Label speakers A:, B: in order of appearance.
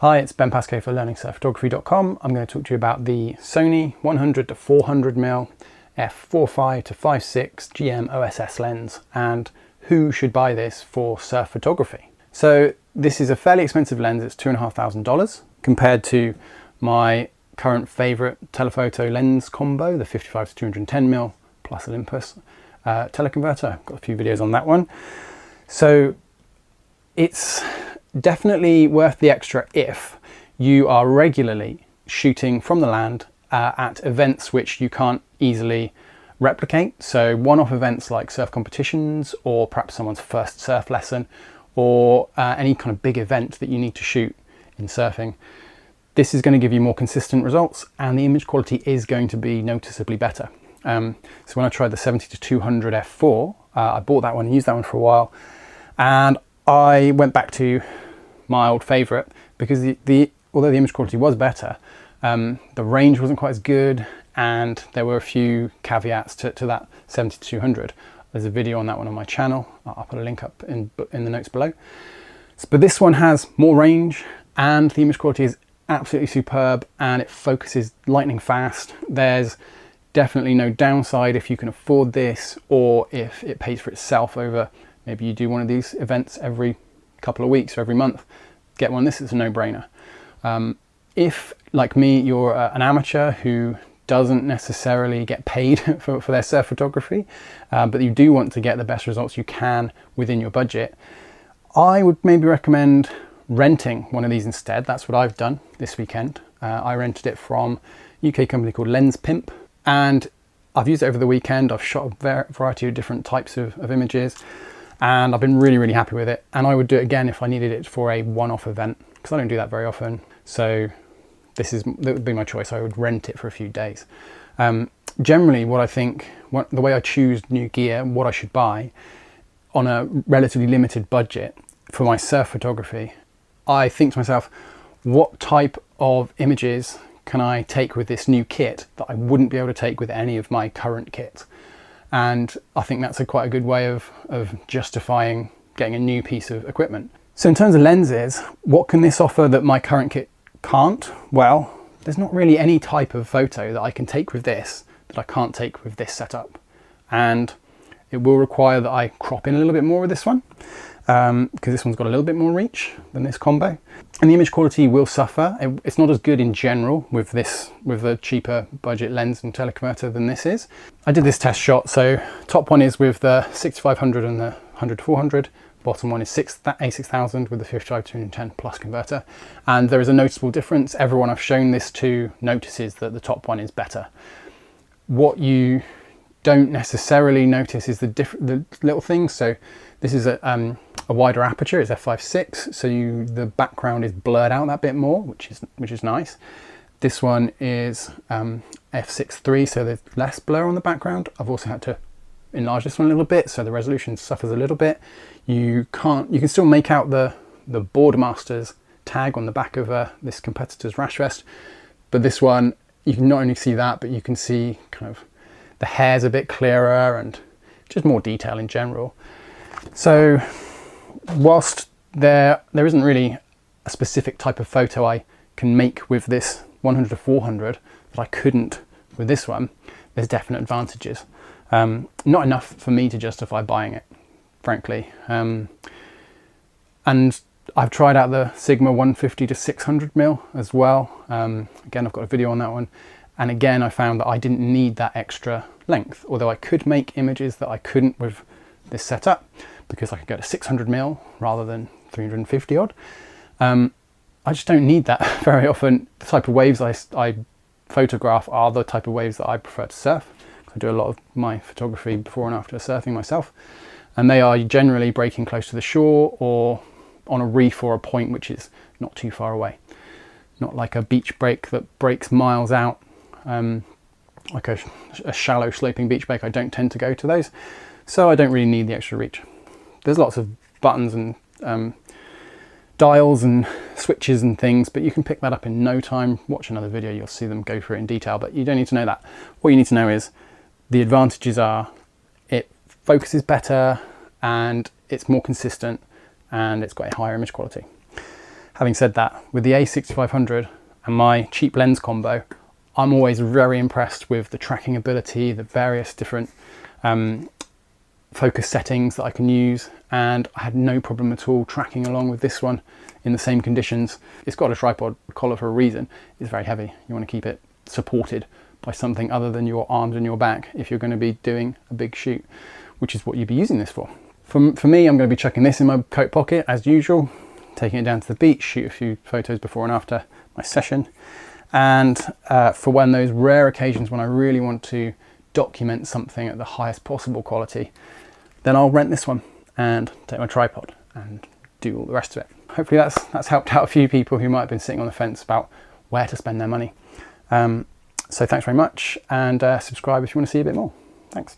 A: Hi, it's Ben Pascoe for learningsurfphotography.com. I'm going to talk to you about the Sony 100 to 400mm f4.5 to 5.6 GM OSS lens and who should buy this for surf photography. So this is a fairly expensive lens. It's $2,500 compared to my current favorite telephoto lens combo, the 55 to 210mm plus Olympus teleconverter. I've got a few videos on that one. So it's definitely worth the extra if you are regularly shooting from the land at events which you can't easily replicate. So one-off events like surf competitions or perhaps someone's first surf lesson or any kind of big event that you need to shoot in surfing. This is going to give you more consistent results and the image quality is going to be noticeably better. So when I tried the 70 to 200 f4, I bought that one and used that one for a while, and I went back to my old favorite because although the image quality was better, the range wasn't quite as good and there were a few caveats to that 70 to 200. There's a video on that one on my channel. I'll put a link up in the notes below. But this one has more range and the image quality is absolutely superb and it focuses lightning fast. There's definitely no downside if you can afford this or if it pays for itself over, maybe you do one of these events every couple of weeks or every month, get one. This is a no-brainer. If, like me, you're an amateur who doesn't necessarily get paid for their surf photography, but you do want to get the best results you can within your budget, I would maybe recommend renting one of these instead. That's what I've done this weekend. I rented it from a UK company called Lens Pimp, and I've used it over the weekend. I've shot a variety of different types of images and I've been really happy with it, and I would do it again if I needed it for a one-off event because I don't do that very often. So that would be my choice. I would rent it for a few days. Generally what I think, the way I choose new gear, what I should buy on a relatively limited budget for my surf photography, I think to myself, what type of images can I take with this new kit that I wouldn't be able to take with any of my current kit? And I think that's quite a good way of justifying getting a new piece of equipment. So in terms of lenses, what can this offer that my current kit can't? Well, there's not really any type of photo that I can take with this that I can't take with this setup. And it will require that I crop in a little bit more with this one, because this one's got a little bit more reach than this combo. And the image quality will suffer. It's not as good in general with the cheaper budget lens and teleconverter than this is. I did this test shot, so top one is with the 6500 and the 100 to 400. Bottom one is A6000 with the 55 to 210 plus converter. And there is a noticeable difference. Everyone I've shown this to notices that the top one is better. What you don't necessarily notice is the little things. So this is a wider aperture, it's f5.6, so the background is blurred out that bit more, which is nice. This one is f6.3, so there's less blur on the background. I've also had to enlarge this one a little bit, so the resolution suffers a little bit. You can still make out the Boardmasters tag on the back of this competitor's rash vest, but this one you can not only see that, but you can see kind of the hair's a bit clearer and just more detail in general. So whilst there isn't really a specific type of photo I can make with this 100 to 400 that I couldn't with this one, there's definite advantages. Not enough for me to justify buying it, frankly. And I've tried out the Sigma 150 to 600mm as well. Again, I've got a video on that one. And again, I found that I didn't need that extra length, although I could make images that I couldn't with this setup because I could go to 600mm rather than 350 odd. I just don't need that very often. The type of waves I photograph are the type of waves that I prefer to surf. I do a lot of my photography before and after surfing myself, and they are generally breaking close to the shore or on a reef or a point which is not too far away. Not like a beach break that breaks miles out. Like a shallow sloping beach break, I don't tend to go to those, so I don't really need the extra reach. There's lots of buttons and dials and switches and things, but you can pick that up in no time. Watch another video, you'll see them go through it in detail, but you don't need to know that. What you need to know is the advantages are it focuses better and it's more consistent and it's got a higher image quality. Having said that, with the A6500 and my cheap lens combo, I'm always very impressed with the tracking ability, the various different focus settings that I can use, and I had no problem at all tracking along with this one in the same conditions. It's got a tripod collar for a reason. It's very heavy. You want to keep it supported by something other than your arms and your back if you're going to be doing a big shoot, which is what you'd be using this for. For me, I'm going to be chucking this in my coat pocket as usual, taking it down to the beach, shoot a few photos before and after my session. And for when those rare occasions when I really want to document something at the highest possible quality, then I'll rent this one and take my tripod and do all the rest of it. Hopefully that's helped out a few people who might have been sitting on the fence about where to spend their money. So thanks very much, and subscribe if you want to see a bit more. Thanks.